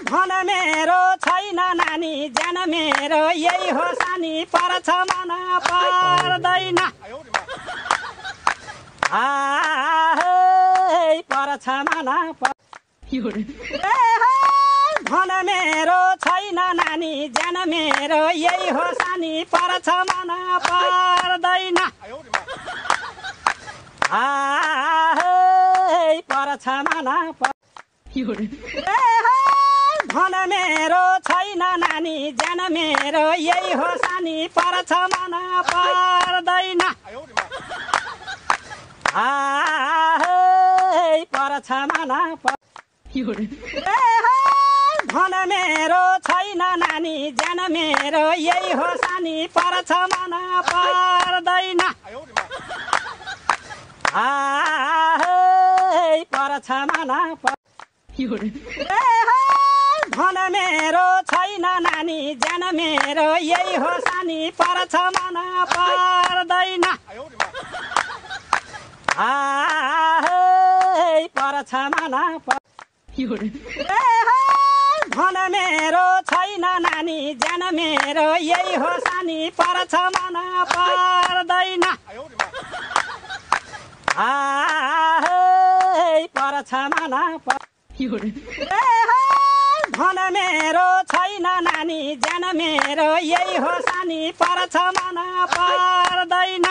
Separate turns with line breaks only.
धन मेरो छैन नानी ज्यान मेरो यही हो सानी पर्छ मन पर्दैन पर्छ मन धन मेरो छैन नानी ज्यान मेरो यही हो सानी पर्छ मन पर्दैन पर्छ मन धन मेरो छैन नानी ज्यान मेरो यही हो सानी पर्छ मन पर्दैन पर्छ मन धन मेरो छैन नानी ज्यान मेरो यही हो सानी पर्छ मन पर्दैन पर्छ मन धन मेरो छैन नानी ज्यान मेरो यही हो सानी पर्छ मन पर्दैन पर्छ मन धन मेरो छैन नानी ज्यान मेरो यही हो सानी पर्छ मन पर्दैन पर्छ मन धन मेरो छैन नानी ज्यान मेरो यही हो सानी पर्छ मन पर्दैन